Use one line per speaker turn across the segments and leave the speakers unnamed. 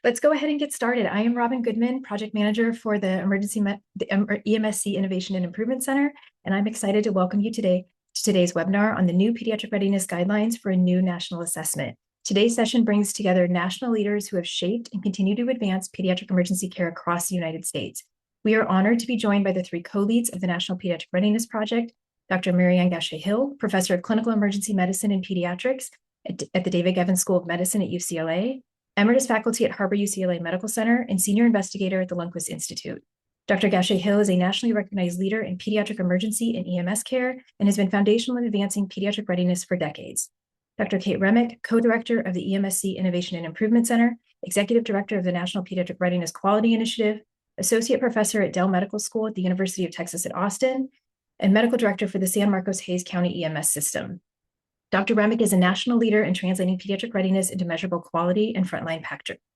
Let's go ahead and get started. I am Robin Goodman, Project Manager for the EMSC Innovation and Improvement Center, and I'm excited to welcome you today to today's webinar on the new Pediatric Readiness Guidelines for a new national assessment. Today's session brings together national leaders who have shaped and continue to advance pediatric emergency care across the United States. We are honored to be joined by the three co-leads of the National Pediatric Readiness Project, Dr. Marianne Gausche-Hill, Professor of Clinical Emergency Medicine and Pediatrics at the David Gevin School of Medicine at UCLA, Emeritus Faculty at Harbor-UCLA Medical Center, and Senior Investigator at the Lundquist Institute. Dr. Gausche-Hill is a nationally recognized leader in pediatric emergency and EMS care and has been foundational in advancing pediatric readiness for decades. Dr. Kate Remick, co-director of the EMSC Innovation and Improvement Center, executive director of the National Pediatric Readiness Quality Initiative, associate professor at Dell Medical School at the University of Texas at Austin, and medical director for the San Marcos Hayes County EMS system. Dr. Remick is a national leader in translating pediatric readiness into measurable quality and frontline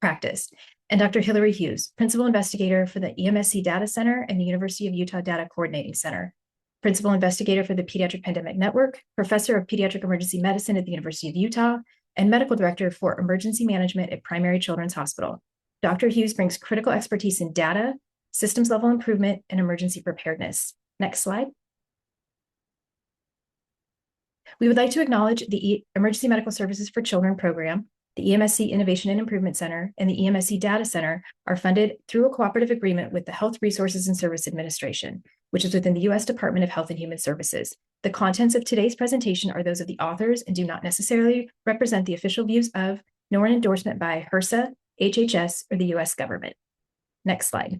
practice. And Dr. Hilary Hewes, principal investigator for the EMSC Data Center and the University of Utah Data Coordinating Center, principal investigator for the Pediatric Pandemic Network, professor of pediatric emergency medicine at the University of Utah, and medical director for emergency management at Primary Children's Hospital. Dr. Hewes brings critical expertise in data, systems level improvement, and emergency preparedness. Next slide. We would like to acknowledge the Emergency Medical Services for Children program, the EMSC Innovation and Improvement Center, and the EMSC Data Center are funded through a cooperative agreement with the Health Resources and Service Administration, which is within the U.S. Department of Health and Human Services. The contents of today's presentation are those of the authors and do not necessarily represent the official views of, nor an endorsement by HRSA, HHS, or the U.S. government. Next slide.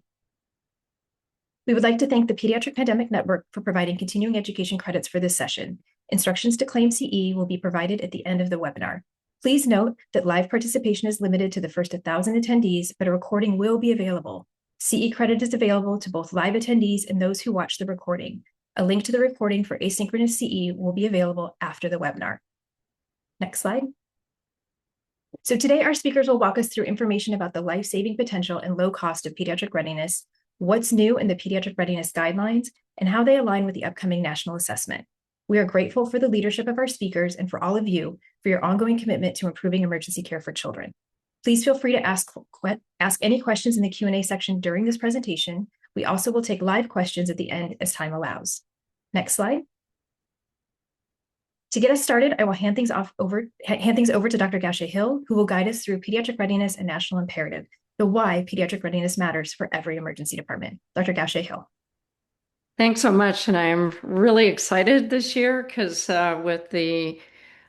We would like to thank the Pediatric Pandemic Network for providing continuing education credits for this session. Instructions to claim CE will be provided at the end of the webinar. Please note that live participation is limited to the first 1,000 attendees, but a recording will be available. CE credit is available to both live attendees and those who watch the recording. A link to the recording for asynchronous CE will be available after the webinar. Next slide. So today our speakers will walk us through information about the life-saving potential and low cost of pediatric readiness, what's new in the Pediatric Readiness Guidelines, and how they align with the upcoming national assessment. We are grateful for the leadership of our speakers and for all of you for your ongoing commitment to improving emergency care for children. Please feel free to ask any questions in the Q&A section during this presentation. We also will take live questions at the end as time allows. Next slide. To get us started, I will hand things over to Dr. Gausche-Hill, who will guide us through pediatric readiness and national imperative, the why pediatric readiness matters for every emergency department. Dr. Gausche-Hill.
Thanks so much. And I'm really excited this year because with the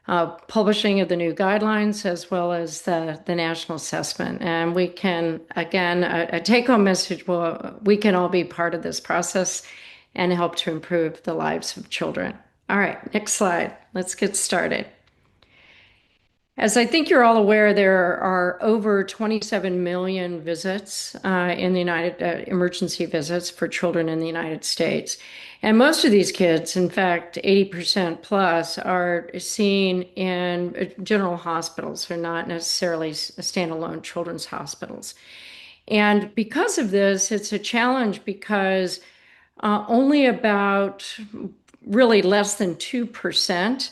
publishing of the new guidelines as well as the national assessment. And we can, again, a take-home message, we can all be part of this process and help to improve the lives of children. All right, next slide. Let's get started. As I think you're all aware, there are over 27 million visits in the emergency visits for children in the United States. And most of these kids, in fact, 80% plus, are seen in general hospitals. They're not necessarily standalone children's hospitals. And because of this, it's a challenge because only about really less than 2%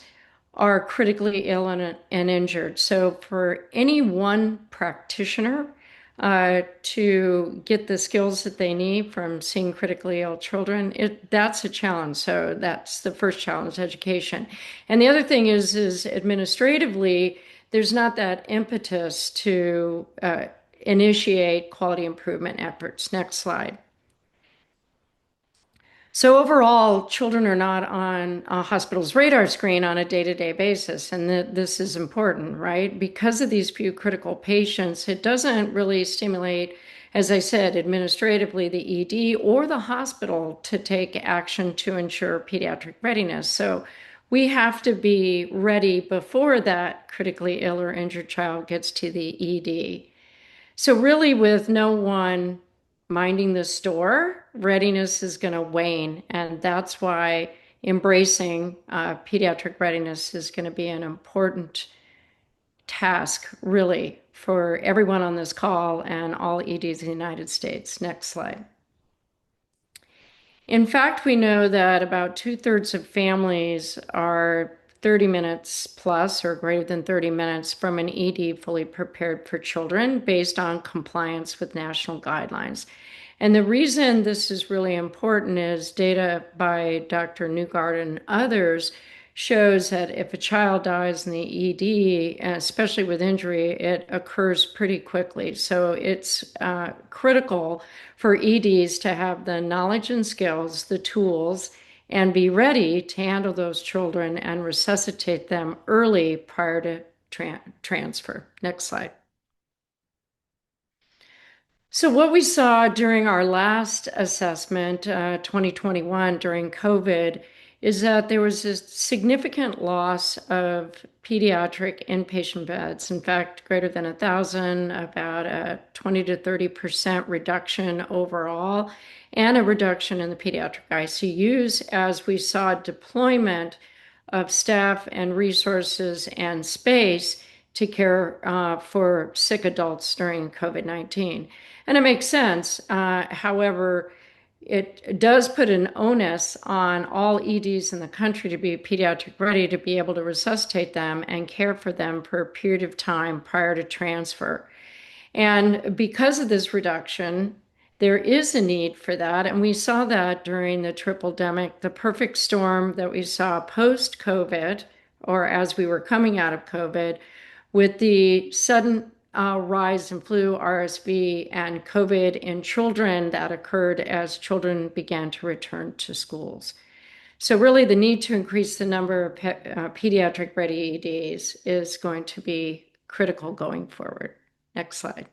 are critically ill and injured. So for any one practitioner to get the skills that they need from seeing critically ill children, that's a challenge. So that's the first challenge, education. And the other thing is administratively, there's not that impetus to initiate quality improvement efforts. Next slide. So overall, children are not on a hospital's radar screen on a day-to-day basis, and this is important, right? Because of these few critical patients, it doesn't really stimulate, as I said, administratively the ED or the hospital to take action to ensure pediatric readiness. So we have to be ready before that critically ill or injured child gets to the ED. So really, with no one minding the store, readiness is going to wane. And that's why embracing pediatric readiness is going to be an important task, really, for everyone on this call and all EDs in the United States. Next slide. In fact, we know that about 2/3 of families are 30 minutes plus or greater than 30 minutes from an ED fully prepared for children based on compliance with national guidelines. And the reason this is really important is data by Dr. Newgard and others shows that if a child dies in the ED, especially with injury, it occurs pretty quickly. So it's critical for EDs to have the knowledge and skills, the tools, and be ready to handle those children and resuscitate them early prior to transfer. Next slide. So what we saw during our last assessment, 2021, during COVID, is that there was a significant loss of pediatric inpatient beds. In fact, greater than 1,000, about a 20 to 30% reduction overall, and a reduction in the pediatric ICUs as we saw deployment of staff and resources and space to care for sick adults during COVID-19. And it makes sense. However, it does put an onus on all EDs in the country to be pediatric ready to be able to resuscitate them and care for them for a period of time prior to transfer. And because of this reduction, there is a need for that. And we saw that during the triple-demic, the perfect storm that we saw post-COVID, or as we were coming out of COVID, with the sudden rise in flu, RSV, and COVID in children that occurred as children began to return to schools. So really the need to increase the number of pediatric ready EDs is going to be critical going forward. Next slide.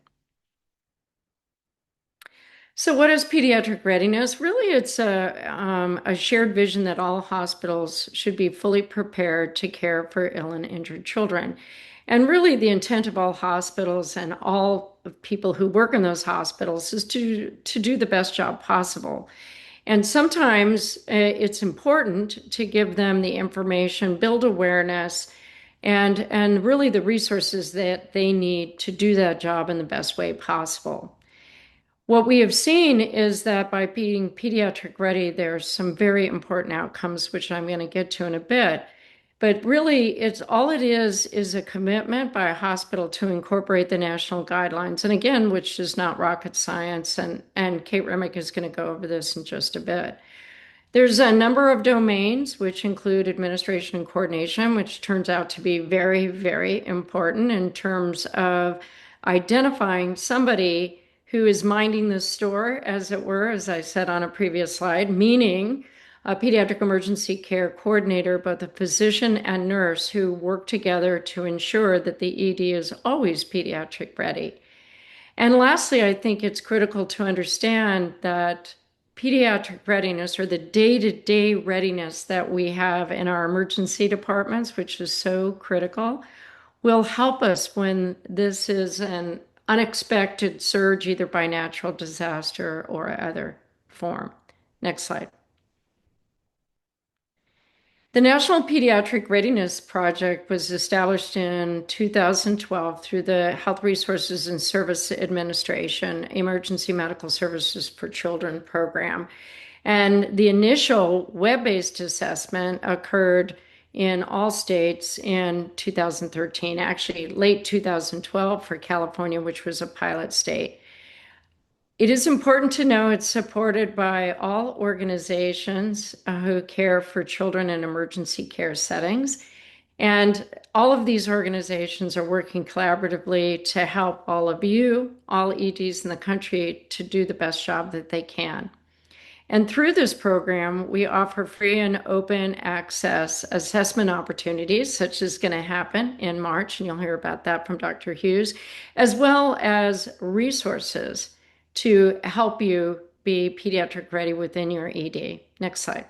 So what is pediatric readiness? Really, it's a shared vision that all hospitals should be fully prepared to care for ill and injured children. And really, the intent of all hospitals and all people who work in those hospitals is to do the best job possible. And sometimes it's important to give them the information, build awareness, and really the resources that they need to do that job in the best way possible. What we have seen is that by being pediatric ready, there's some very important outcomes, which I'm going to get to in a bit. But really, all it is a commitment by a hospital to incorporate the national guidelines. And again, which is not rocket science. And Kate Remick is going to go over this in just a bit. There's a number of domains, which include administration and coordination, which turns out to be very, very important in terms of identifying somebody who is minding the store, as it were, as I said on a previous slide, meaning a pediatric emergency care coordinator, both a physician and nurse who work together to ensure that the ED is always pediatric ready. And lastly, I think it's critical to understand that pediatric readiness, or the day-to-day readiness that we have in our emergency departments, which is so critical, will help us when this is an unexpected surge, either by natural disaster or other form. Next slide. The National Pediatric Readiness Project was established in 2012 through the Health Resources and Service Administration Emergency Medical Services for Children program. And the initial web-based assessment occurred in all states in 2013, actually late 2012 for California, which was a pilot state. It is important to know it's supported by all organizations who care for children in emergency care settings. And all of these organizations are working collaboratively to help all of you, all EDs in the country, to do the best job that they can. And through this program, we offer free and open access assessment opportunities, such as going to happen in March, and you'll hear about that from Dr. Hewes, as well as resources to help you be pediatric ready within your ED. Next slide.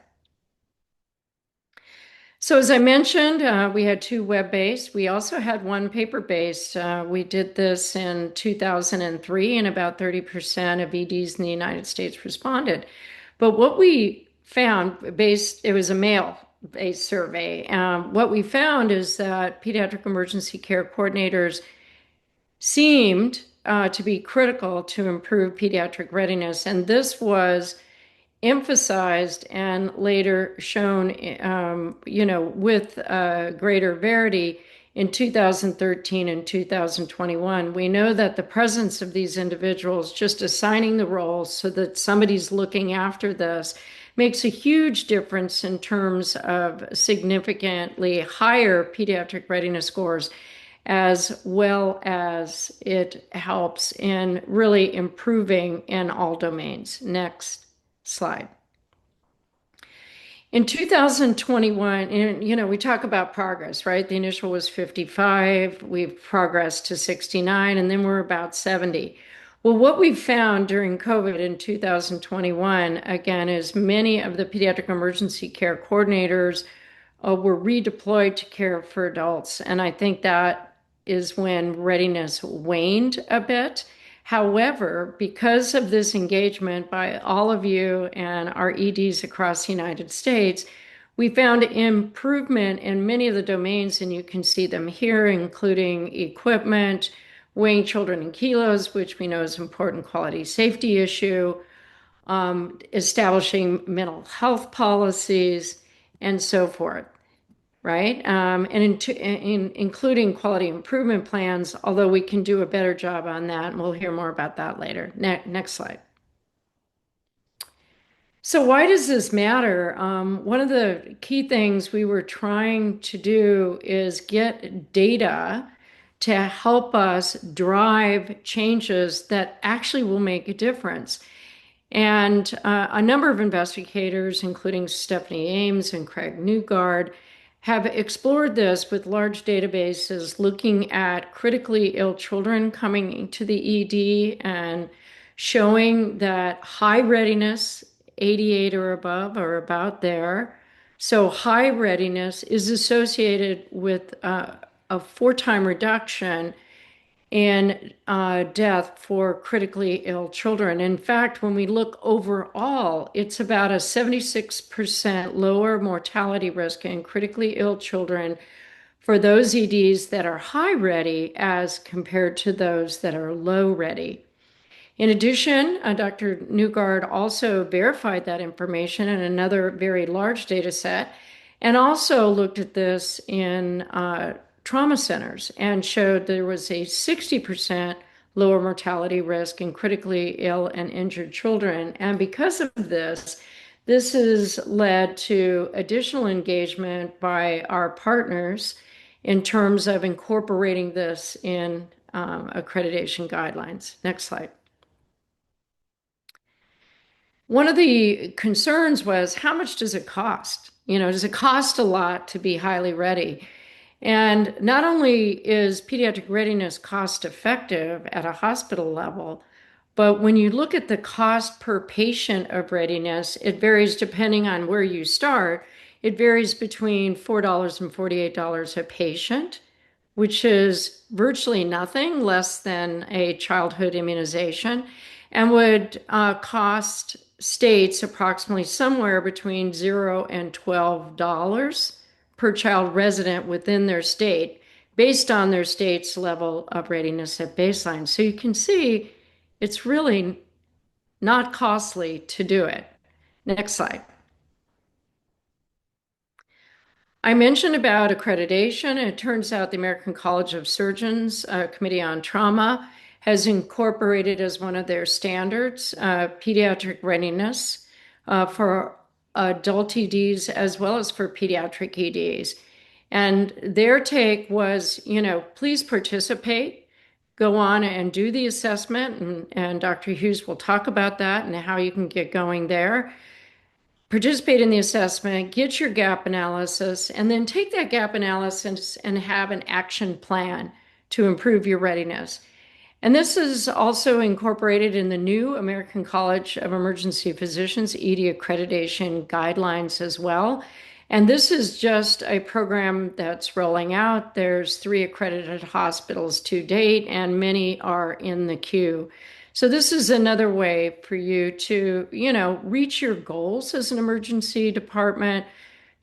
So as I mentioned, we had 2 web-based. We also had 1 paper-based. We did this in 2003, and about 30% of EDs in the United States responded. But what we found, it was a male-based survey. What we found is that pediatric emergency care coordinators seemed to be critical to improve pediatric readiness. And this was emphasized and later shown, with greater verity in 2013 and 2021. We know that the presence of these individuals, just assigning the roles so that somebody's looking after this, makes a huge difference in terms of significantly higher pediatric readiness scores, as well as it helps in really improving in all domains. Next slide. In 2021, and we talk about progress, right? The initial was 55, we've progressed to 69, and then we're about 70. Well, what we found during COVID in 2021, again, is many of the pediatric emergency care coordinators were redeployed to care for adults. And I think that is when readiness waned a bit. However, because of this engagement by all of you and our EDs across the United States, we found improvement in many of the domains, and you can see them here, including equipment, weighing children in kilos, which we know is an important quality safety issue, establishing mental health policies, and so forth. Right? And including quality improvement plans, although we can do a better job on that, and we'll hear more about that later. Next slide. So why does this matter? One of the key things we were trying to do is get data to help us drive changes that actually will make a difference. And a number of investigators, including Stephanie Ames and Craig Newgard, have explored this with large databases looking at critically ill children coming into the ED and showing that high readiness, 88 or above, or about there. So high readiness is associated with a 4-time reduction in death for critically ill children. In fact, when we look overall, it's about a 76% lower mortality risk in critically ill children for those EDs that are high ready as compared to those that are low ready. In addition, Dr. Newgard also verified that information in another very large data set, and also looked at this in trauma centers and showed there was a 60% lower mortality risk in critically ill and injured children. And because of this, this has led to additional engagement by our partners in terms of incorporating this in accreditation guidelines. Next slide. One of the concerns was, how much does it cost? Does it cost a lot to be highly ready? And not only is pediatric readiness cost effective at a hospital level, but when you look at the cost per patient of readiness, it varies depending on where you start. It varies between $4 and $48 a patient, which is virtually nothing less than a childhood immunization, and would cost states approximately somewhere between $0 and $12 per child resident within their state, based on their state's level of readiness at baseline. So you can see it's really not costly to do it. Next slide. I mentioned about accreditation. It turns out the American College of Surgeons Committee on Trauma has incorporated as one of their standards pediatric readiness for adult EDs as well as for pediatric EDs. And their take was, please participate, go on and do the assessment. And Dr. Hewes will talk about that and how you can get going there. Participate in the assessment, get your gap analysis, and then take that gap analysis and have an action plan to improve your readiness. And this is also incorporated in the new American College of Emergency Physicians ED accreditation guidelines as well. And this is just a program that's rolling out. There's 3 accredited hospitals to date, and many are in the queue. So this is another way for you to, reach your goals as an emergency department,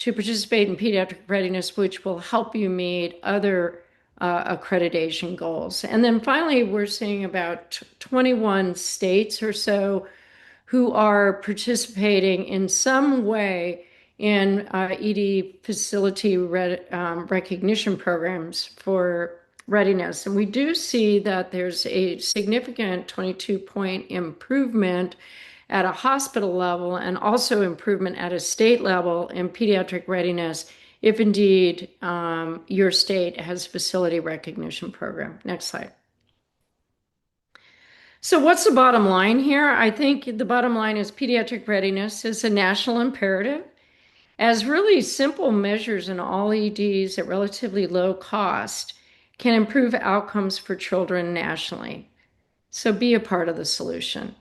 to participate in pediatric readiness, which will help you meet other accreditation goals. And then finally, we're seeing about 21 states or so who are participating in some way in ED facility recognition programs for readiness. And we do see that there's a significant 22-point improvement at a hospital level and also improvement at a state level in pediatric readiness if indeed your state has facility recognition program. Next slide. So what's the bottom line here? I think the bottom line is pediatric readiness is a national imperative. As really simple measures in all EDs at relatively low cost can improve outcomes for children nationally. So be a part of the solution.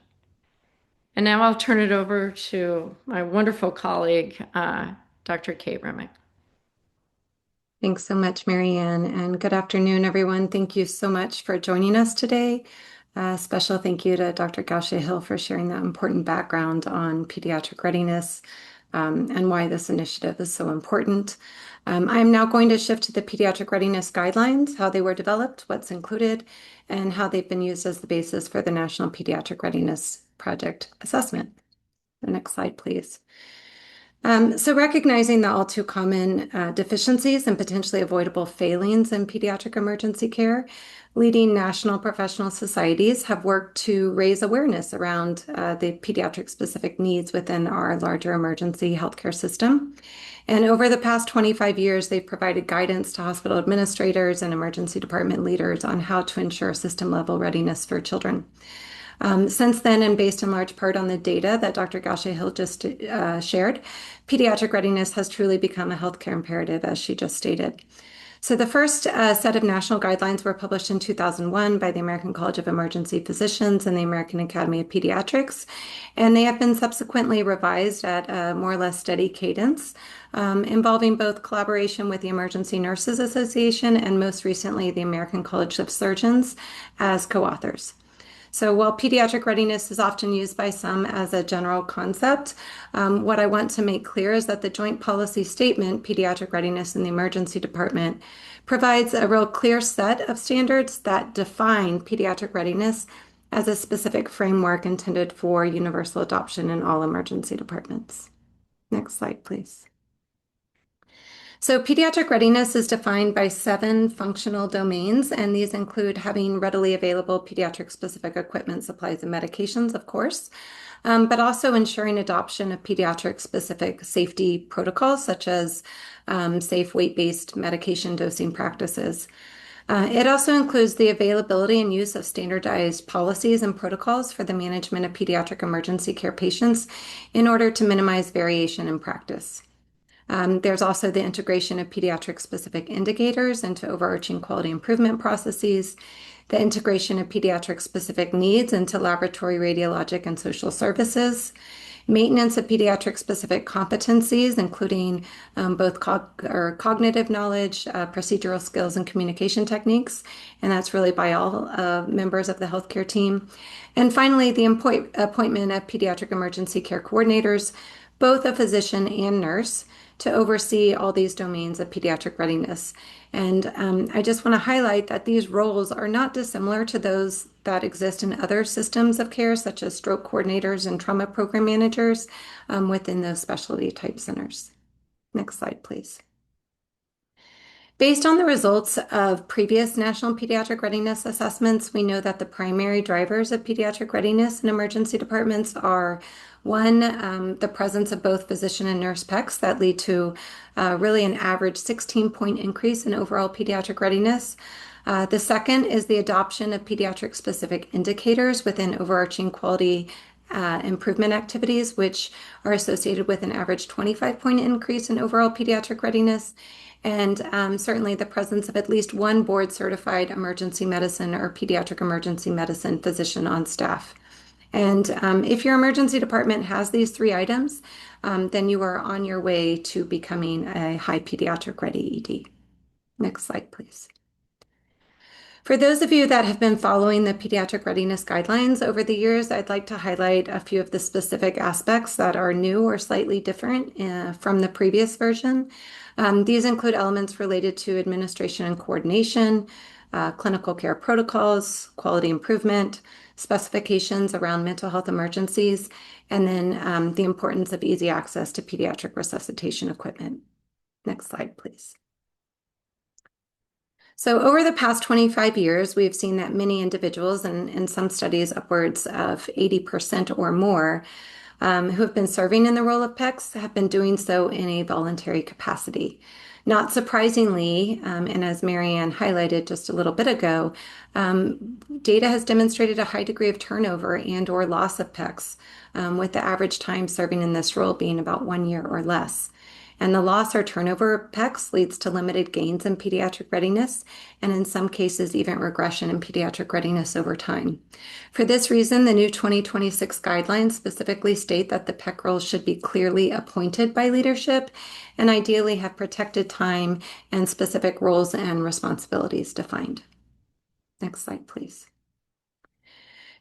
And now I'll turn it over to my wonderful colleague, Dr. Kate Remick.
Thanks so much, Marianne, and good afternoon, everyone. Thank you so much for joining us today. Special thank you to Dr. Gausche-Hill for sharing that important background on pediatric readiness and why this initiative is so important. I'm now going to shift to the pediatric readiness guidelines, how they were developed, what's included, and how they've been used as the basis for the National Pediatric Readiness Project assessment. The next slide, please. So recognizing the all too common deficiencies and potentially avoidable failings in pediatric emergency care, leading national professional societies have worked to raise awareness around the pediatric specific needs within our larger emergency healthcare system. And over the past 25 years, they've provided guidance to hospital administrators and emergency department leaders on how to ensure system level readiness for children. Since then, and based in large part on the data that Dr. Gausche-Hill just shared, pediatric readiness has truly become a healthcare imperative, as she just stated. So the first set of national guidelines were published in 2001 by the American College of Emergency Physicians and the American Academy of Pediatrics, and they have been subsequently revised at a more or less steady cadence, involving both collaboration with the Emergency Nurses Association and most recently the American College of Surgeons as co-authors. So while pediatric readiness is often used by some as a general concept, what I want to make clear is that the joint policy statement, Pediatric Readiness in the Emergency Department, provides a real clear set of standards that define pediatric readiness as a specific framework intended for universal adoption in all emergency departments. Next slide, please. So pediatric readiness is defined by 7 functional domains, and these include having readily available pediatric-specific equipment, supplies, and medications, of course, but also ensuring adoption of pediatric-specific safety protocols, such as safe weight-based medication dosing practices. It also includes the availability and use of standardized policies and protocols for the management of pediatric emergency care patients in order to minimize variation in practice. There's also the integration of pediatric-specific indicators into overarching quality improvement processes, the integration of pediatric-specific needs into laboratory, radiologic, and social services, maintenance of pediatric-specific competencies, including both cognitive knowledge, procedural skills, and communication techniques, and that's really by all members of the healthcare team. And finally, the appointment of pediatric emergency care coordinators, both a physician and nurse, to oversee all these domains of pediatric readiness. And I just want to highlight that these roles are not dissimilar to those that exist in other systems of care, such as stroke coordinators and trauma program managers within those specialty type centers. Next slide, please. Based on the results of previous national pediatric readiness assessments, we know that the primary drivers of pediatric readiness in emergency departments are one, the presence of both physician and nurse PECs that lead to really an average 16-point increase in overall pediatric readiness. The second is the adoption of pediatric-specific indicators within overarching quality improvement activities, which are associated with an average 25-point increase in overall pediatric readiness. And certainly the presence of at least one board-certified emergency medicine or pediatric emergency medicine physician on staff. And if your emergency department has these 3 items, then you are on your way to becoming a high pediatric ready ED. Next slide, please. For those of you that have been following the pediatric readiness guidelines over the years, I'd like to highlight a few of the specific aspects that are new or slightly different from the previous version. These include elements related to administration and coordination, clinical care protocols, quality improvement, specifications around mental health emergencies, and then the importance of easy access to pediatric resuscitation equipment. Next slide, please. So over the past 25 years, we've seen that many individuals, and in some studies upwards of 80% or more, who have been serving in the role of PECs have been doing so in a voluntary capacity. Not surprisingly, and as Marianne highlighted just a little bit ago, data has demonstrated a high degree of turnover and/or loss of PECs, with the average time serving in this role being about 1 year or less. And the loss or turnover of PECs leads to limited gains in pediatric readiness, and in some cases, even regression in pediatric readiness over time. For this reason, the new 2026 guidelines specifically state that the PEC roles should be clearly appointed by leadership and ideally have protected time and specific roles and responsibilities defined. Next slide, please.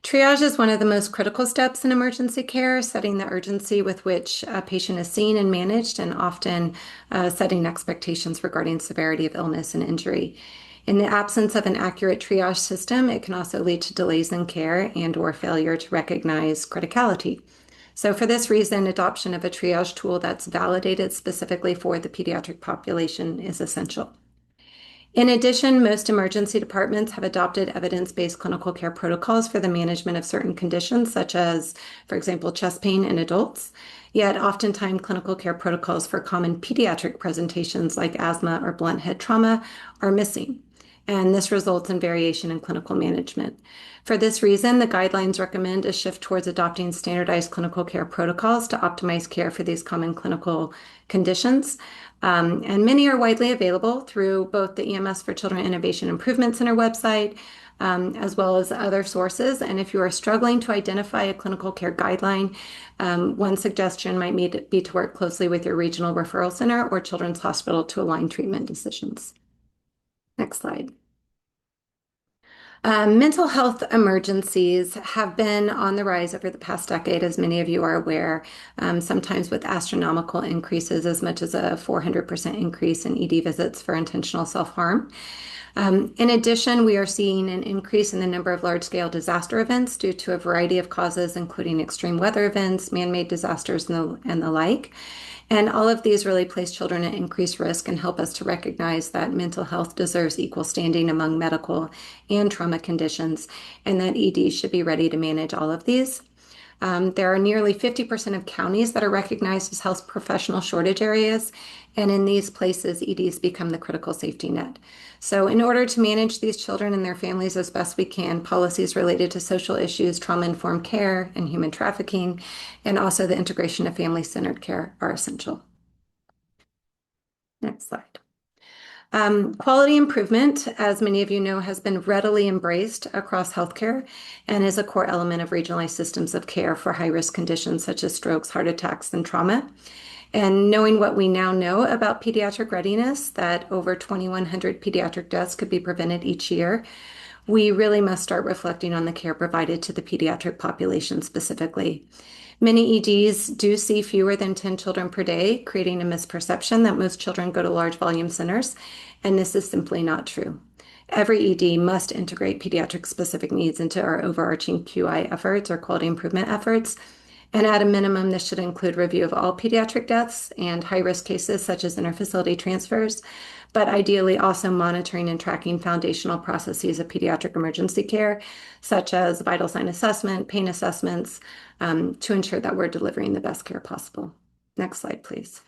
Triage is one of the most critical steps in emergency care, setting the urgency with which a patient is seen and managed, and often setting expectations regarding severity of illness and injury. In the absence of an accurate triage system, it can also lead to delays in care and/or failure to recognize criticality. So for this reason, adoption of a triage tool that's validated specifically for the pediatric population is essential. In addition, most emergency departments have adopted evidence-based clinical care protocols for the management of certain conditions, such as, for example, chest pain in adults. Yet, oftentimes, clinical care protocols for common pediatric presentations like asthma or blunt head trauma are missing, and this results in variation in clinical management. For this reason, the guidelines recommend a shift towards adopting standardized clinical care protocols to optimize care for these common clinical conditions. And many are widely available through both the EMS for Children Innovation Improvement Center website, as well as other sources. And if you are struggling to identify a clinical care guideline, one suggestion might be to work closely with your regional referral center or children's hospital to align treatment decisions. Next slide. Mental health emergencies have been on the rise over the past decade, as many of you are aware, sometimes with astronomical increases, as much as a 400% increase in ED visits for intentional self-harm. In addition, we are seeing an increase in the number of large-scale disaster events due to a variety of causes, including extreme weather events, man-made disasters, and the like. And all of these really place children at increased risk and help us to recognize that mental health deserves equal standing among medical and trauma conditions, and that ED should be ready to manage all of these. There are nearly 50% of counties that are recognized as health professional shortage areas, and in these places, EDs become the critical safety net. So in order to manage these children and their families as best we can, policies related to social issues, trauma-informed care, and human trafficking, and also the integration of family-centered care are essential. Next slide. Quality improvement, as many of you know, has been readily embraced across healthcare and is a core element of regionalized systems of care for high-risk conditions such as strokes, heart attacks, and trauma. And knowing what we now know about pediatric readiness, that over 2,100 pediatric deaths could be prevented each year, we really must start reflecting on the care provided to the pediatric population specifically. Many EDs do see fewer than 10 children per day, creating a misperception that most children go to large volume centers, and this is simply not true. Every ED must integrate pediatric specific needs into our overarching QI efforts or quality improvement efforts. And at a minimum, this should include review of all pediatric deaths and high-risk cases such as interfacility transfers, but ideally also monitoring and tracking foundational processes of pediatric emergency care, such as vital sign assessment, pain assessments, to ensure that we're delivering the best care possible. Next slide, please.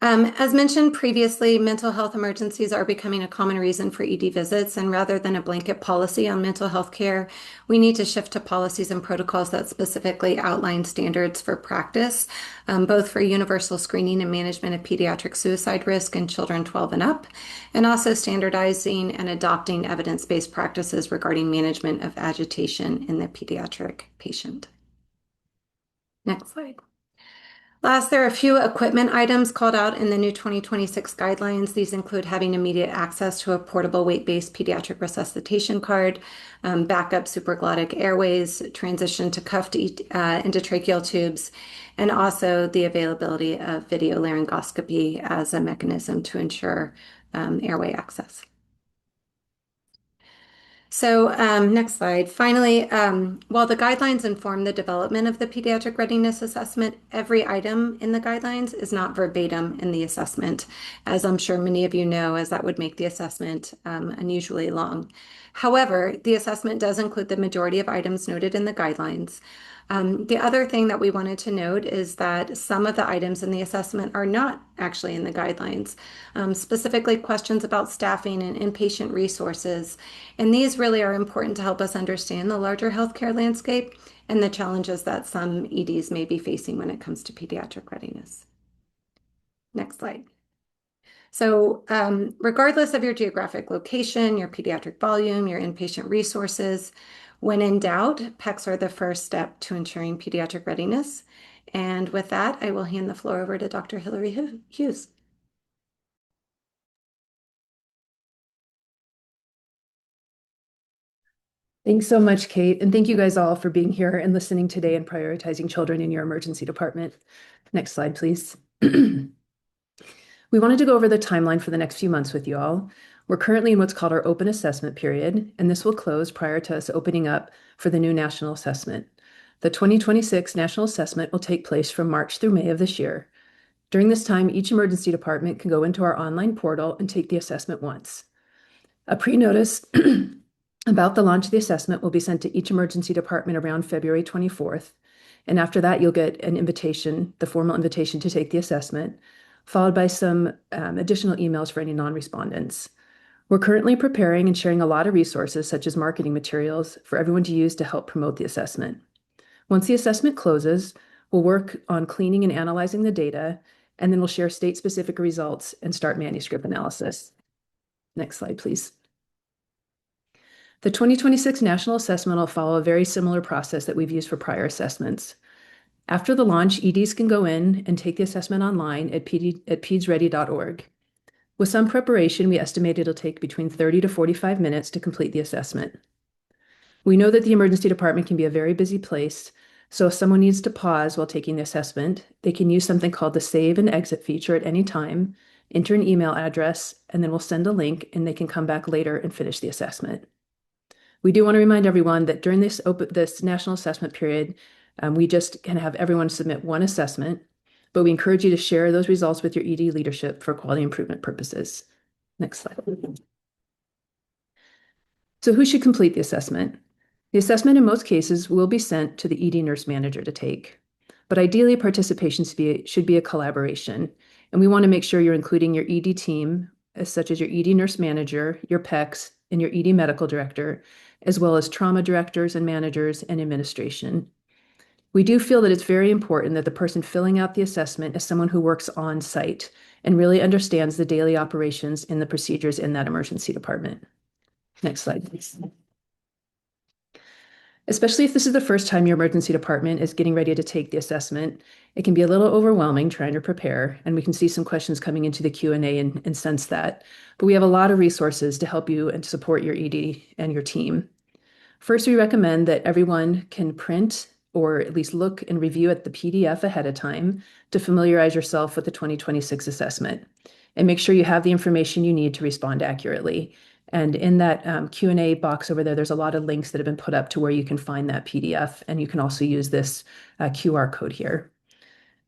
As mentioned previously, mental health emergencies are becoming a common reason for ED visits, and rather than a blanket policy on mental health care, we need to shift to policies and protocols that specifically outline standards for practice, both for universal screening and management of pediatric suicide risk in children 12 and up, and also standardizing and adopting evidence-based practices regarding management of agitation in the pediatric patient. Next slide. Last, there are a few equipment items called out in the new 2026 guidelines. These include having immediate access to a portable weight-based pediatric resuscitation card, backup supraglottic airways, transition to cuffed endotracheal tubes, and also the availability of video laryngoscopy as a mechanism to ensure airway access. So next slide. Finally, while the guidelines inform the development of the pediatric readiness assessment, every item in the guidelines is not verbatim in the assessment, as I'm sure many of you know, as that would make the assessment unusually long. However, the assessment does include the majority of items noted in the guidelines. The other thing that we wanted to note is that some of the items in the assessment are not actually in the guidelines, specifically questions about staffing and inpatient resources. And these really are important to help us understand the larger healthcare landscape and the challenges that some EDs may be facing when it comes to pediatric readiness. Next slide. So regardless of your geographic location, your pediatric volume, your inpatient resources, when in doubt, PECs are the first step to ensuring pediatric readiness. And with that, I will hand the floor over to Dr. Hilary Hewes.
Thanks so much, Kate. And thank you guys all for being here and listening today and prioritizing children in your emergency department. Next slide, please. We wanted to go over the timeline for the next few months with you all. We're currently in what's called our open assessment period, and this will close prior to us opening up for the new national assessment. The 2026 national assessment will take place from March through May of this year. During this time, each emergency department can go into our online portal and take the assessment once. A pre-notice about the launch of the assessment will be sent to each emergency department around February 24th. And after that, you'll get an invitation, the formal invitation to take the assessment, followed by some additional emails for any non-respondents. We're currently preparing and sharing a lot of resources, such as marketing materials, for everyone to use to help promote the assessment. Once the assessment closes, we'll work on cleaning and analyzing the data, and then we'll share state-specific results and start manuscript analysis. Next slide, please. The 2026 national assessment will follow a very similar process that we've used for prior assessments. After the launch, EDs can go in and take the assessment online at pedsready.org. With some preparation, we estimate it'll take between 30 to 45 minutes to complete the assessment. We know that the emergency department can be a very busy place, so if someone needs to pause while taking the assessment, they can use something called the Save and Exit feature at any time, enter an email address, and then we'll send a link and they can come back later and finish the assessment. We do want to remind everyone that during this national assessment period, we just can have everyone submit one assessment, but we encourage you to share those results with your ED leadership for quality improvement purposes. Next slide. So who should complete the assessment? The assessment in most cases will be sent to the ED nurse manager to take, but ideally participation should be a collaboration, and we want to make sure you're including your ED team, such as your ED nurse manager, your PECs, and your ED medical director, as well as trauma directors and managers and administration. We do feel that it's very important that the person filling out the assessment is someone who works on site and really understands the daily operations and the procedures in that emergency department. Next slide, please. Especially if this is the first time your emergency department is getting ready to take the assessment, it can be a little overwhelming trying to prepare, and we can see some questions coming into the Q&A and sense that. But we have a lot of resources to help you and to support your ED and your team. First, we recommend that everyone can print or at least look and review at the PDF ahead of time to familiarize yourself with the 2026 assessment and make sure you have the information you need to respond accurately. And in that Q&A box over there, there's a lot of links that have been put up to where you can find that PDF, and you can also use this QR code here.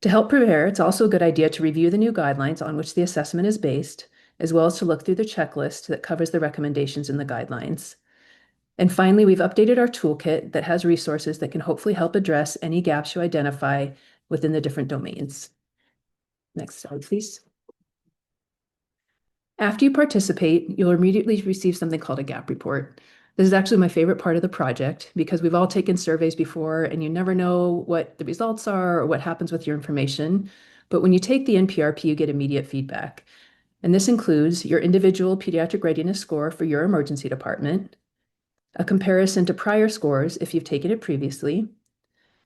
To help prepare, it's also a good idea to review the new guidelines on which the assessment is based, as well as to look through the checklist that covers the recommendations in the guidelines. And finally, we've updated our toolkit that has resources that can hopefully help address any gaps you identify within the different domains. Next slide, please. After you participate, you'll immediately receive something called a gap report. This is actually my favorite part of the project because we've all taken surveys before and you never know what the results are or what happens with your information. But when you take the NPRP, you get immediate feedback. And this includes your individual pediatric readiness score for your emergency department, a comparison to prior scores if you've taken it previously,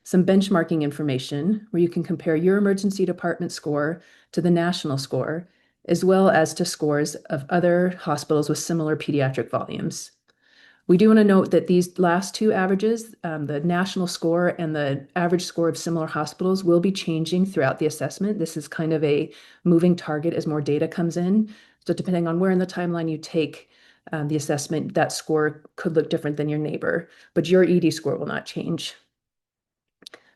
some benchmarking information where you can compare your emergency department score to the national score, as well as to scores of other hospitals with similar pediatric volumes. We do want to note that these last two averages, the national score and the average score of similar hospitals, will be changing throughout the assessment. This is kind of a moving target as more data comes in. So depending on where in the timeline you take the assessment, that score could look different than your neighbor, but your ED score will not change.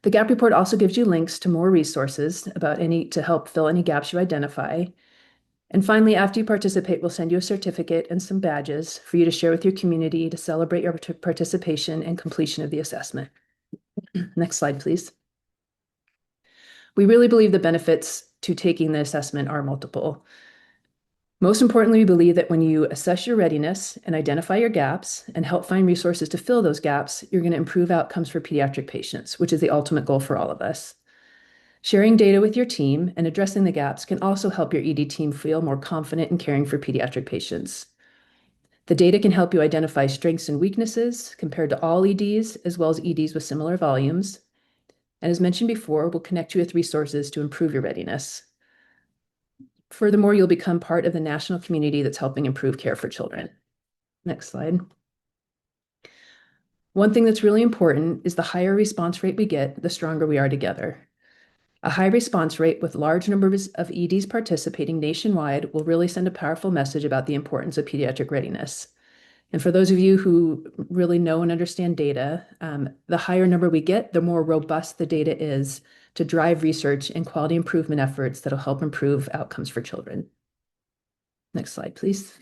The gap report also gives you links to more resources to help fill any gaps you identify. And finally, after you participate, we'll send you a certificate and some badges for you to share with your community to celebrate your participation and completion of the assessment. Next slide, please. We really believe the benefits to taking the assessment are multiple. Most importantly, we believe that when you assess your readiness and identify your gaps and help find resources to fill those gaps, you're going to improve outcomes for pediatric patients, which is the ultimate goal for all of us. Sharing data with your team and addressing the gaps can also help your ED team feel more confident in caring for pediatric patients. The data can help you identify strengths and weaknesses compared to all EDs, as well as EDs with similar volumes. And as mentioned before, we'll connect you with resources to improve your readiness. Furthermore, you'll become part of the national community that's helping improve care for children. Next slide. One thing that's really important is the higher response rate we get, the stronger we are together. A high response rate with large numbers of EDs participating nationwide will really send a powerful message about the importance of pediatric readiness. And for those of you who really know and understand data, the higher number we get, the more robust the data is to drive research and quality improvement efforts that'll help improve outcomes for children. Next slide, please.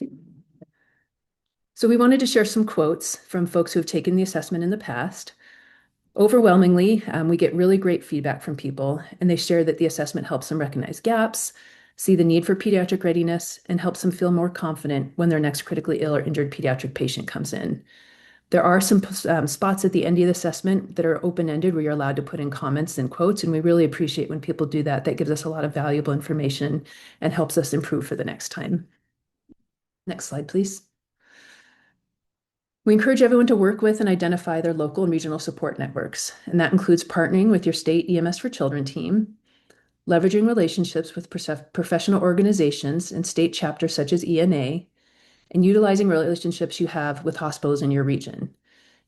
So we wanted to share some quotes from folks who have taken the assessment in the past. Overwhelmingly, we get really great feedback from people, and they share that the assessment helps them recognize gaps, see the need for pediatric readiness, and helps them feel more confident when their next critically ill or injured pediatric patient comes in. There are some spots at the end of the assessment that are open-ended where you're allowed to put in comments and quotes, and we really appreciate when people do that. That gives us a lot of valuable information and helps us improve for the next time. Next slide, please. We encourage everyone to work with and identify their local and regional support networks, and that includes partnering with your state EMS for Children team, leveraging relationships with professional organizations and state chapters such as ENA, and utilizing relationships you have with hospitals in your region.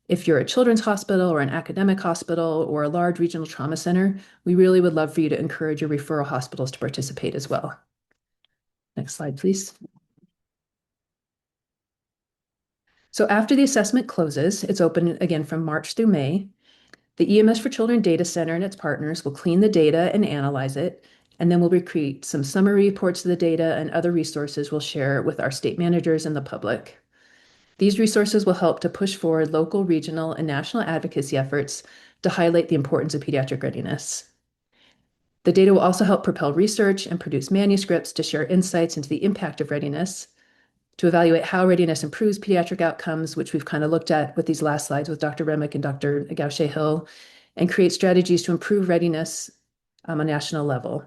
If you're a children's hospital or an academic hospital or a large regional trauma center, we really would love for you to encourage your referral hospitals to participate as well. Next slide, please. So after the assessment closes, it's open again from March through May. The EMS for Children Data Center and its partners will clean the data and analyze it, and then we'll create some summary reports of the data and other resources we'll share with our state managers and the public. These resources will help to push forward local, regional, and national advocacy efforts to highlight the importance of pediatric readiness. The data will also help propel research and produce manuscripts to share insights into the impact of readiness, to evaluate how readiness improves pediatric outcomes, which we've kind of looked at with these last slides with Dr. Remick and Dr. Gausche-Hill, and create strategies to improve readiness on a national level.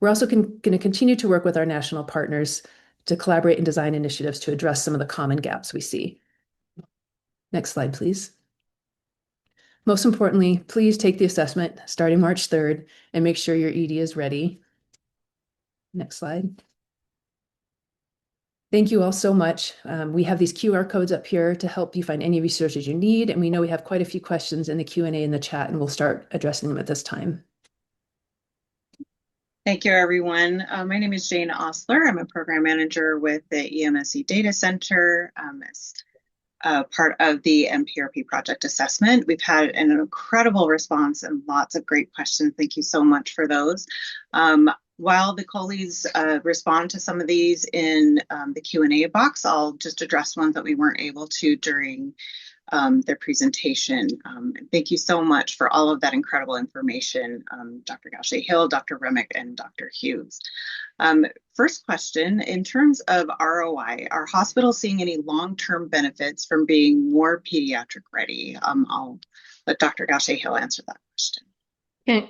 We're also going to continue to work with our national partners to collaborate and design initiatives to address some of the common gaps we see. Next slide, please. Most importantly, please take the assessment starting March 3rd and make sure your ED is ready. Next slide. Thank you all so much. We have these QR codes up here to help you find any resources you need, and we know we have quite a few questions in the Q&A in the chat, and we'll start addressing them at this time.
Thank you, everyone. My name is Jane Osler. I'm a program manager with the EMSC Data Center as part of the NPRP project assessment. We've had an incredible response and lots of great questions. Thank you so much for those. While the co-leads respond to some of these in the Q&A box, I'll just address ones that we weren't able to during their presentation. Thank you so much for all of that incredible information, Dr. Gausche-Hill, Dr. Remick, and Dr. Hewes. First question, in terms of ROI, are hospitals seeing any long-term benefits from being more pediatric ready? I'll let Dr. Gausche-Hill answer that question.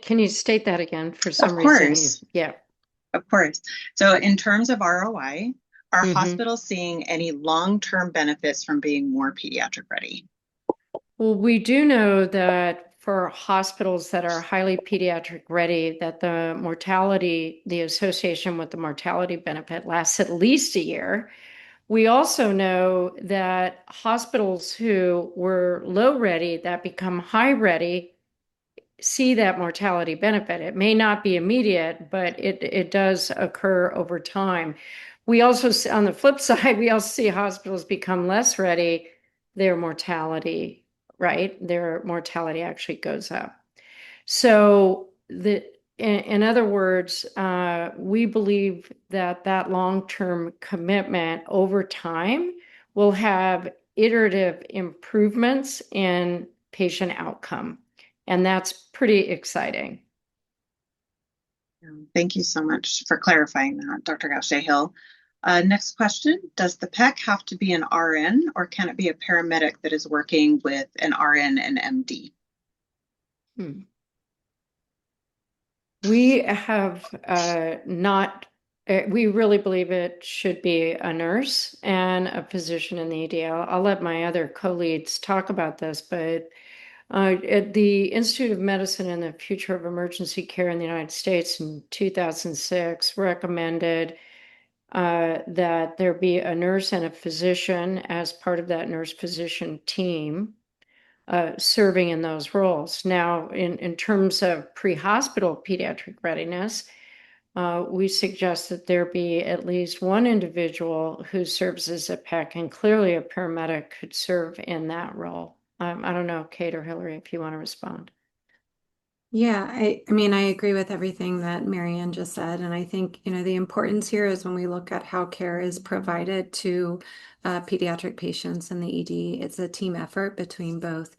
Can you state that again for some
Of
reason?
course.
Yeah.
Of course. So in terms of ROI, are hospitals seeing any long-term benefits from being more pediatric ready?
Well, we do know that for hospitals that are highly pediatric ready, that the mortality, the association with the mortality benefit lasts at least a year. We also know that hospitals who were low ready that become high ready see that mortality benefit. It may not be immediate, but it does occur over time. we also, on the flip side, we also see hospitals become less ready, their mortality, right? Their mortality actually goes up. So in other words, we believe that that long-term commitment over time will have iterative improvements in patient outcome. And that's pretty exciting.
Thank you so much for clarifying that, Dr. Gausche-Hill. Next question, does the PEC have to be an RN or can it be a paramedic that is working with an RN and MD?
We have we really believe it should be a nurse and a physician in the ED. I'll let my other co-leads talk about this, but at the Institute of Medicine and the Future of Emergency Care in the United States in 2006 recommended that there be a nurse and a physician as part of that nurse-physician team serving in those roles. Now, in terms of pre-hospital pediatric readiness, we suggest that there be at least one individual who serves as a PEC, and clearly a paramedic could serve in that role. I don't know, Kate or Hilary, if you want to respond.
Yeah, I mean, I agree with everything that Marianne just said. And I think, the importance here is when we look at how care is provided to pediatric patients in the ED, it's a team effort between both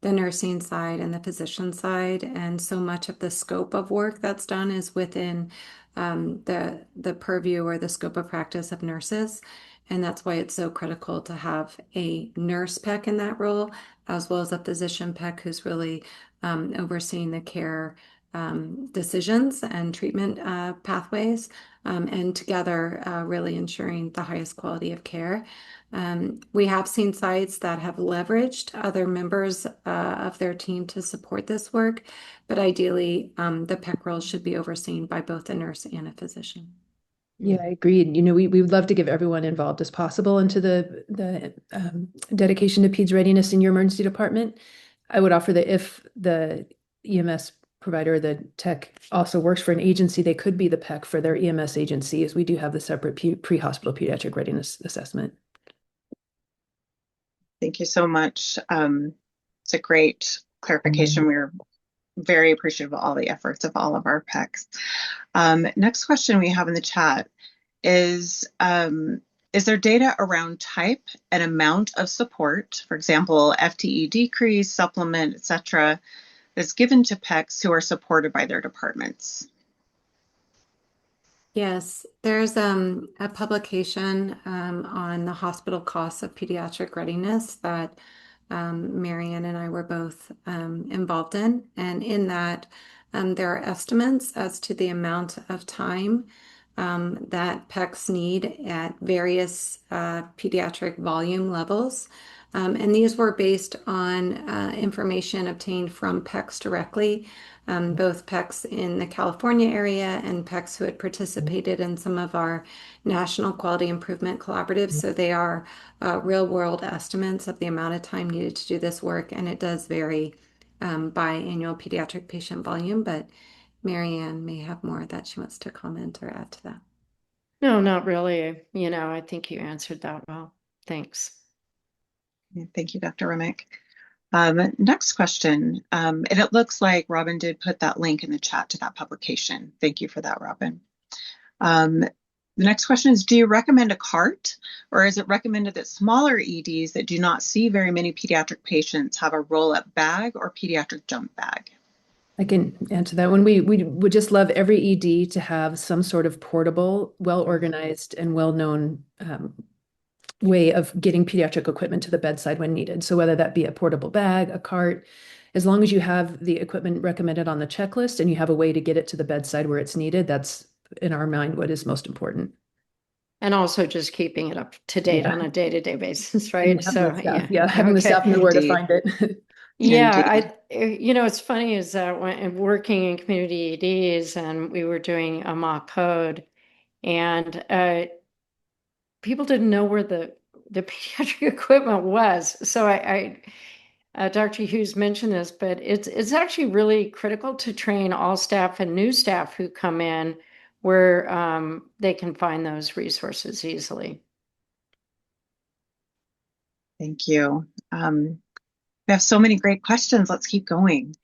the nursing side and the physician side. And so much of the scope of work that's done is within the purview or the scope of practice of nurses. And that's why it's so critical to have a nurse PEC in that role, as well as a physician PEC who's really overseeing the care decisions and treatment pathways, and together really ensuring the highest quality of care. We have seen sites that have leveraged other members of their team to support this work, but ideally the PEC role should be overseen by both a nurse and a physician.
Yeah, I agree. We would love to give everyone involved as possible into the dedication to PEDS readiness in your emergency department. I would offer that if the EMS provider, the tech, also works for an agency, they could be the PEC for their EMS agency, as we do have the separate pre-hospital pediatric readiness assessment.
Thank you so much. It's a great clarification. We're very appreciative of all the efforts of all of our PECs. Next question we have in the chat is there data around type and amount of support, for example, FTE decrease, supplement, etc., that's given to PECs who are supported by their departments?
Yes, there's a publication on the hospital costs of pediatric readiness that Marianne and I were both involved in. And in that, there are estimates as to the amount of time that PECs need at various pediatric volume levels. And these were based on information obtained from PECs directly, both PECs in the California area and PECs who had participated in some of our national quality improvement collaboratives. So they are real world estimates of the amount of time needed to do this work. And it does vary by annual pediatric patient volume, but Marianne may have more that she wants to comment or add to that.
No, not really. I think you answered that well. Thanks.
Thank you, Dr. Remick. Next question, and it looks like Robin did put that link in the chat to that publication. Thank you for that, Robin. The next question is, do you recommend a cart, or is it recommended that smaller EDs that do not see very many pediatric patients have a roll-up bag or pediatric jump bag?
I can answer that one. We would just love every ED to have some sort of portable, well-organized, and well-known way of getting pediatric equipment to the bedside when needed. So whether that be a portable bag, a cart, as long as you have the equipment recommended on the checklist and you have a way to get it to the bedside where it's needed, that's, in our mind, what is most important.
And also just keeping it up to date on a day-to-day basis, right?
So having the staff know where to find it.
Yeah, it's funny is that when working in community EDs and we were doing a mock code, and people didn't know where the pediatric equipment was. So Dr. Hewes mentioned this, but it's actually really critical to train all staff and new staff who come in where they can find those resources easily.
Thank you. We have so many great questions. Let's keep going.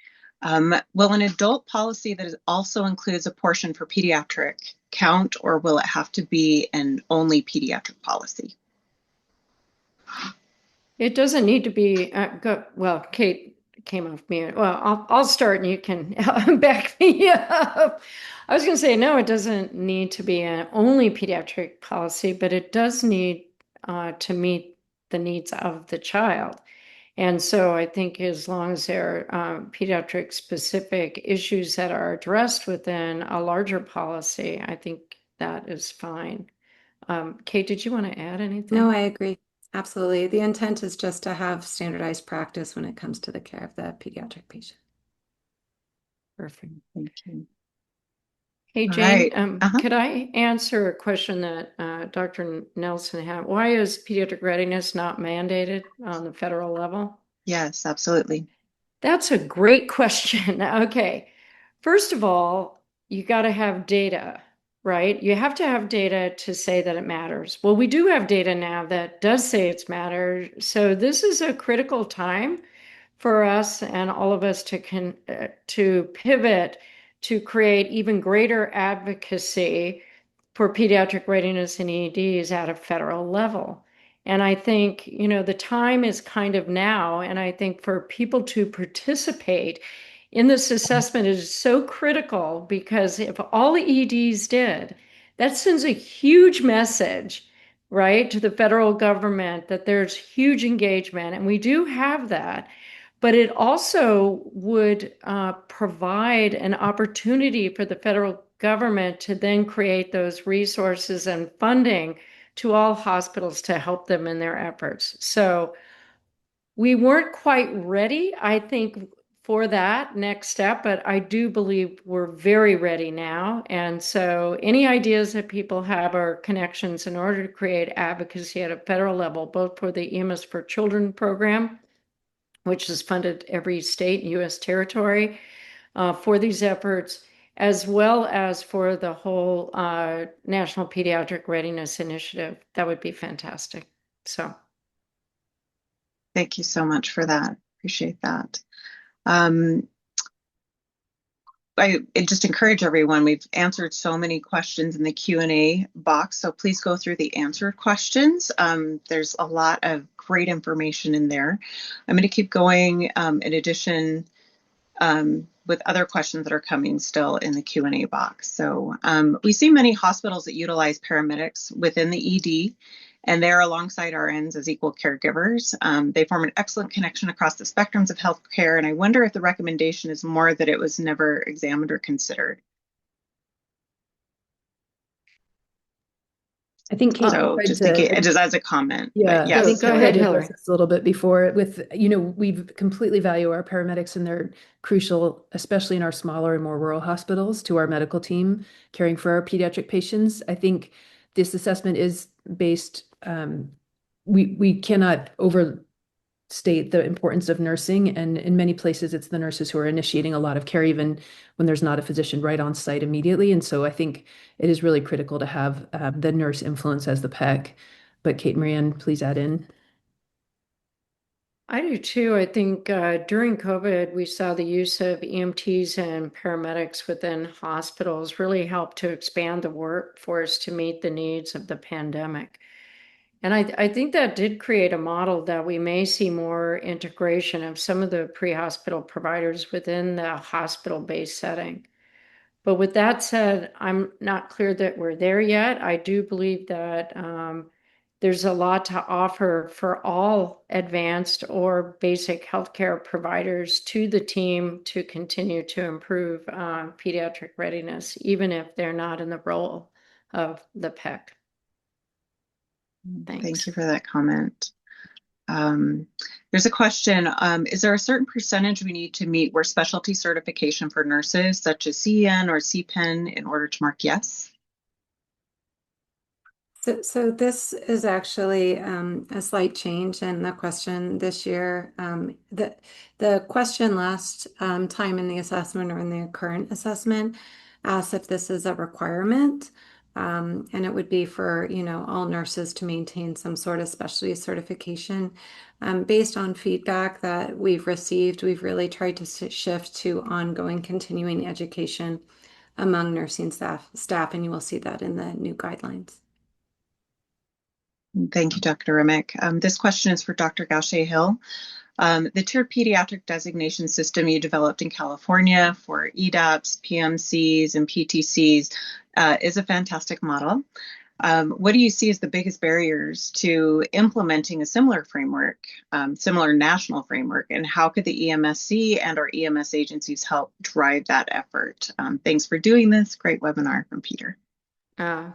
Will an adult policy that also includes a portion for pediatric count, or will it have to be an only pediatric policy?
It doesn't need to be, well, Kate came off mute. Well, I'll start and you can back me up. I was going to say, no, it doesn't need to be an only pediatric policy, but it does need to meet the needs of the child. And so I think as long as there are pediatric specific issues that are addressed within a larger policy, I think that is fine. Kate, did you want to add anything?
No, I agree. Absolutely. The intent is just to have standardized practice when it comes to the care of the pediatric patient.
Perfect.
Thank you.
Hey,
All
Jane,
right.
could I answer a question that Dr. Nelson had? Why is pediatric readiness not mandated on the federal level?
Yes, absolutely.
That's a great question. Okay. First of all, you got to have data, right? You have to have data to say that it matters. Well, we do have data now that does say it's matter. So this is a critical time for us and all of us to pivot to create even greater advocacy for pediatric readiness and EDs at a federal level. And I think, the time is kind of now. And I think for people to participate in this assessment is so critical, because if all the EDs did, that sends a huge message, right, to the federal government that there's huge engagement. And we do have that. But it also would provide an opportunity for the federal government to then create those resources and funding to all hospitals to help them in their efforts. So we weren't quite ready, I think, for that next step, but I do believe we're very ready now. And so any ideas that people have or connections in order to create advocacy at a federal level, both for the EMS for Children program, which is funded every state and U.S. territory for these efforts, as well as for the whole National Pediatric Readiness Initiative. That would be fantastic. So,
Thank you so much for that. Appreciate that. I just encourage everyone. We've answered so many questions in the Q&A box, so please go through the answered questions. There's a lot of great information in there. I'm going to keep going in addition with other questions that are coming still in the Q&A box. So we see many hospitals that utilize paramedics within the ED, and they're alongside RNs as equal caregivers. They form an excellent connection across the spectrums of healthcare, and I wonder if the recommendation is more that it was never examined or considered.
I think Kate
So
tried
just
to,
thinking, just as a comment.
yeah,
But yes,
I think
go
Kate
ahead,
tried to
Hilary.
address this a little bit before with, we completely value our paramedics, and they're crucial, especially in our smaller and more rural hospitals, to our medical team caring for our pediatric patients. I think this assessment is based, we cannot overstate the importance of nursing, and in many places it's the nurses who are initiating a lot of care, even when there's not a physician right on site immediately. And so I think it is really critical to have the nurse influence as the PEC. But Kate and Marianne, please add in.
I do too. I think during COVID, we saw the use of EMTs and paramedics within hospitals really help to expand the workforce to meet the needs of the pandemic. And I think that did create a model that we may see more integration of some of the pre-hospital providers within the hospital-based setting. But with that said, I'm not clear that we're there yet. I do believe that there's a lot to offer for all advanced or basic healthcare providers to the team to continue to improve pediatric readiness, even if they're not in the role of the PEC. Thanks.
Thank you for that comment. There's a question. Is there a certain percentage we need to meet where specialty certification for nurses, such as CEN or CPEN, in order to mark yes?
So this is actually a slight change in the question this year. The question last time in the assessment, or in the current assessment, asks if this is a requirement. And it would be for, all nurses to maintain some sort of specialty certification. Based on feedback that we've received, we've really tried to shift to ongoing continuing education among nursing staff, and you will see that in the new guidelines.
Thank you, Dr. Remick. This question is for Dr. Gausche-Hill. The tiered pediatric designation system you developed in California for EDAPs, PMCs, and PTCs is a fantastic model. What do you see as the biggest barriers to implementing a similar framework, similar national framework, and how could the EMSC and our EMS agencies help drive that effort? Thanks for doing this. Great webinar from Peter.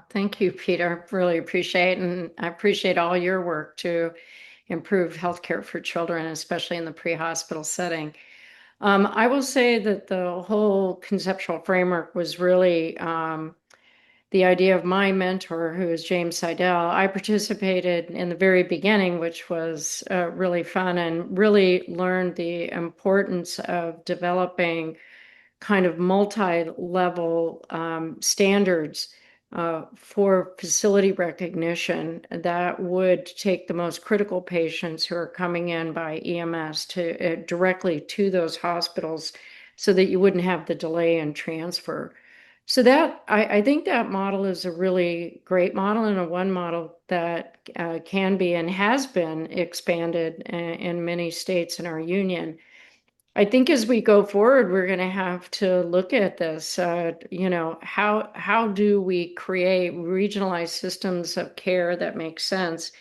Thank you, Peter. Really appreciate, and I appreciate all your work to improve healthcare for children, especially in the pre-hospital setting. I will say that the whole conceptual framework was really the idea of my mentor, who is James Seidel. I participated in the very beginning, which was really fun, and really learned the importance of developing kind of multi-level standards for facility recognition that would take the most critical patients who are coming in by EMS to directly to those hospitals, so that you wouldn't have the delay in transfer. So that I think that model is a really great model, and one model that can be and has been expanded in many states in our union. I think as we go forward, we're going to have to look at this. How do we create regionalized systems of care that make sense?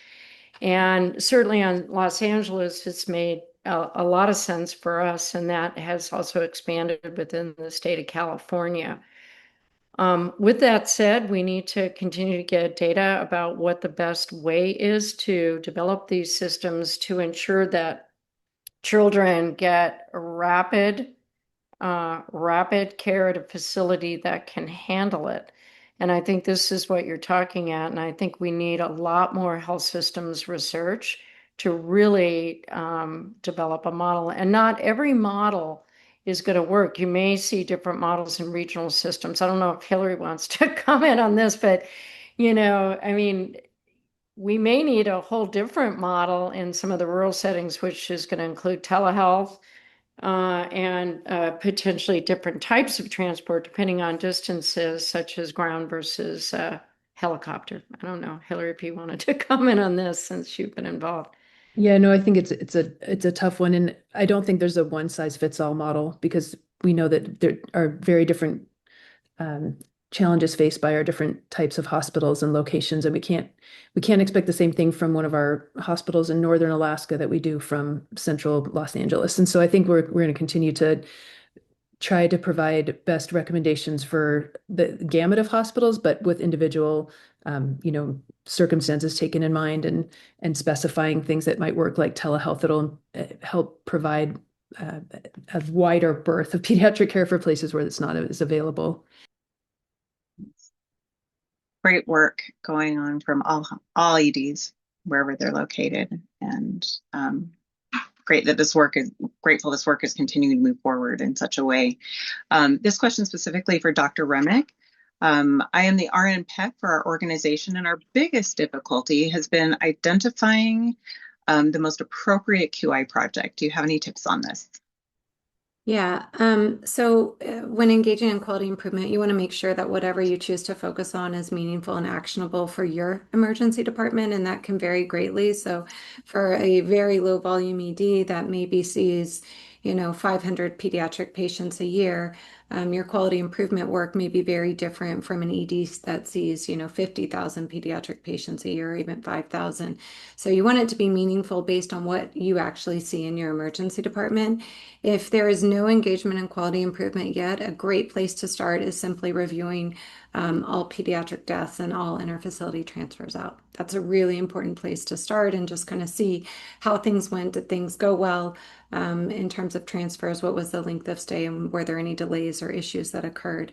And certainly on Los Angeles, it's made a lot of sense for us, and that has also expanded within the state of California. With that said, we need to continue to get data about what the best way is to develop these systems to ensure that children get rapid care at a facility that can handle it. And I think this is what you're talking at. And I think we need a lot more health systems research to really develop a model. And not every model is going to work. You may see different models in regional systems. I don't know if Hilary wants to comment on this, but, we may need a whole different model in some of the rural settings, which is going to include telehealth and potentially different types of transport depending on distances, such as ground versus helicopter. I don't know, Hilary, if you wanted to comment on this since you've been involved.
Yeah, no, I think it's a tough one, and I don't think there's a one size fits all model, because we know that there are very different challenges faced by our different types of hospitals and locations, and we can't expect the same thing from one of our hospitals in northern Alaska that we do from central Los Angeles. And so I think we're going to continue to try to provide best recommendations for the gamut of hospitals, but with individual circumstances taken in mind, and specifying things that might work, like telehealth, that'll help provide a wider berth of pediatric care for places where it's not as available.
Great work going on from all EDs, wherever they're located, and grateful this work is continuing to move forward in such a way. This question specifically for Dr. Remick. I am the RN PEC for our organization, and our biggest difficulty has been identifying the most appropriate QI project. Do you have any tips on this?
Yeah. So when engaging in quality improvement, you want to make sure that whatever you choose to focus on is meaningful and actionable for your emergency department, and that can vary greatly. So for a very low volume ED that maybe sees 500 pediatric patients a year, your quality improvement work may be very different from an ED that sees 50,000 pediatric patients a year, or even 5,000. So you want it to be meaningful based on what you actually see in your emergency department. If there is no engagement in quality improvement yet, a great place to start is simply reviewing all pediatric deaths and all interfacility transfers out. That's a really important place to start, and just kind of see how things went. Did things go well in terms of transfers? What was the length of stay, and were there any delays or issues that occurred?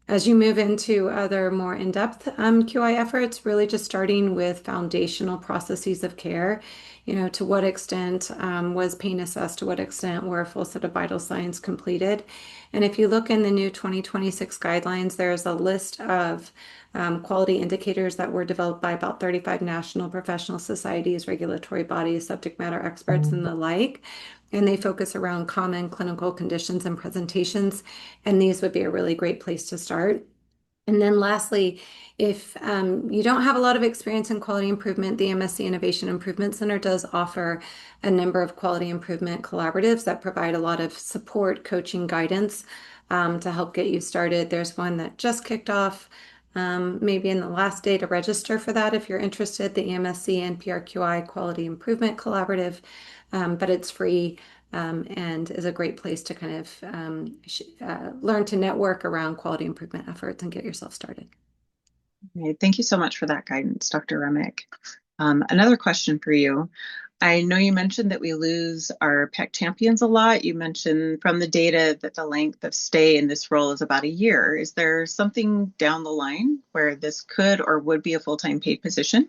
As you move into other more in-depth QI efforts, really just starting with foundational processes of care, to what extent was pain assessed, to what extent were a full set of vital signs completed. And if you look in the new 2026 guidelines, there's a list of quality indicators that were developed by about 35 national professional societies, regulatory bodies, subject matter experts, and the like. And they focus around common clinical conditions and presentations. And these would be a really great place to start. And then lastly, if you don't have a lot of experience in quality improvement, the MSc Innovation Improvement Center does offer a number of quality improvement collaboratives that provide a lot of support, coaching, guidance to help get you started. There's one that just kicked off maybe in the last day to register for that if you're interested, the EMSC NPRQI Quality Improvement Collaborative, but it's free. And is a great place to kind of learn to network around quality improvement efforts and get yourself started.
Okay, thank you so much for that guidance, Dr. Remick. Another question for you. I know you mentioned that we lose our PEC champions a lot. You mentioned from the data that the length of stay in this role is about a year. Is there something down the line where this could or would be a full-time paid position?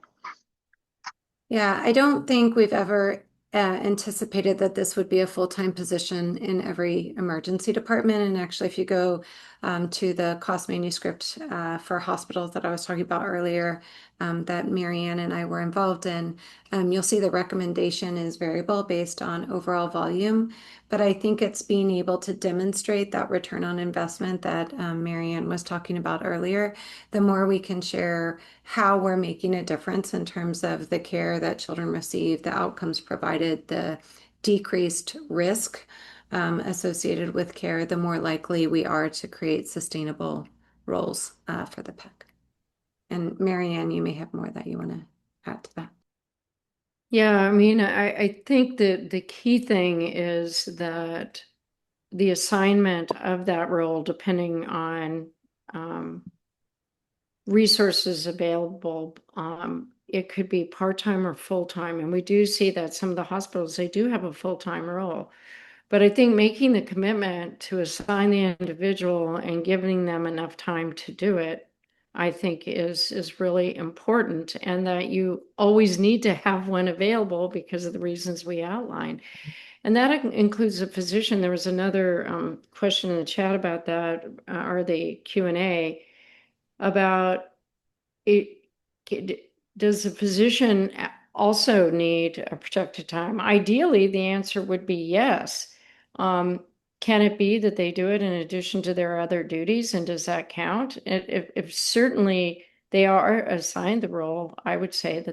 Yeah, I don't think we've ever anticipated that this would be a full-time position in every emergency department. And actually, if you go to the cost manuscript for hospitals that I was talking about earlier, that Marianne and I were involved in, you'll see the recommendation is variable based on overall volume. But I think it's being able to demonstrate that return on investment that Marianne was talking about earlier. The more we can share how we're making a difference in terms of the care that children receive, the outcomes provided, the decreased risk associated with care, the more likely we are to create sustainable roles for the PEC. And Marianne, you may have more that you want to add to that.
Yeah, I mean, I think that the key thing is that the assignment of that role, depending on resources available, it could be part-time or full-time. And we do see that some of the hospitals, they do have a full-time role. But I think making the commitment to assign the individual and giving them enough time to do it, I think is really important, and that you always need to have one available because of the reasons we outlined. And that includes a physician. There was another question in the chat about that, or the Q&A, about it. Does the physician also need a protected time? Ideally, the answer would be yes. Can it be that they do it in addition to their other duties, and does that count? If certainly they are assigned the role, I would say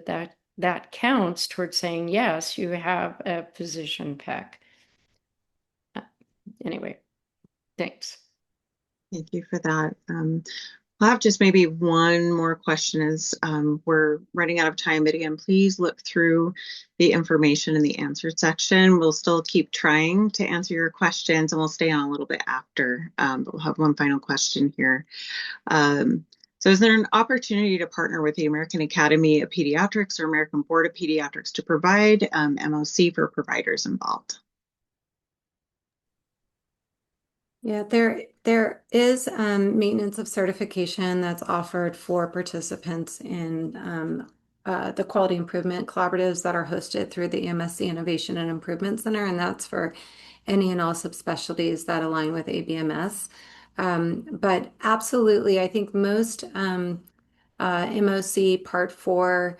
that counts towards saying, yes, you have a physician PEC. Anyway, thanks.
Thank you for that. I'll have just maybe one more question as we're running out of time, but again, please look through the information in the answered section. We'll still keep trying to answer your questions, and we'll stay on a little bit after, but we'll have one final question here. So is there an opportunity to partner with the American Academy of Pediatrics or American Board of Pediatrics to provide MOC for providers involved?
Yeah, there is maintenance of certification that's offered for participants in the quality improvement collaboratives that are hosted through the EMSC Innovation and Improvement Center, and that's for any and all subspecialties that align with ABMS. But absolutely, I think most MOC Part 4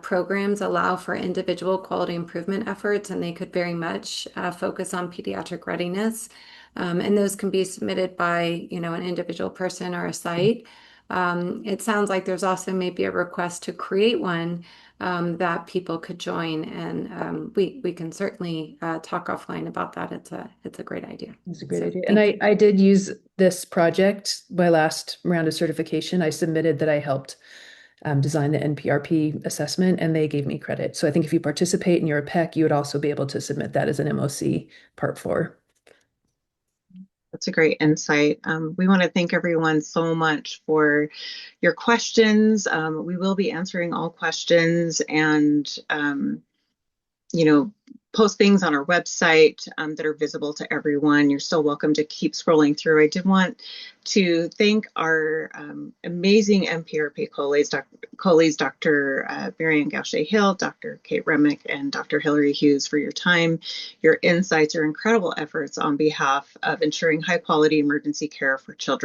programs allow for individual quality improvement efforts, and they could very much focus on pediatric readiness. And those can be submitted by, an individual person or a site. It sounds like there's also maybe a request to create one that people could join, and we can certainly talk offline about that. It's a great idea.
It's a great idea. And I did use this project, my last round of certification. I submitted that I helped design the NPRP assessment, and they gave me credit. So I think if you participate and you're a PEC, you would also be able to submit that as an MOC Part 4.
That's a great insight. We want to thank everyone so much for your questions. We will be answering all questions, and post things on our website that are visible to everyone. You're still welcome to keep scrolling through. I did want to thank our amazing NPRP co-leads, Dr. Marianne Gausche-Hill, Dr. Kate Remick, and Dr. Hilary Hewes for your time, your insights, your incredible efforts on behalf of ensuring high quality emergency care for children.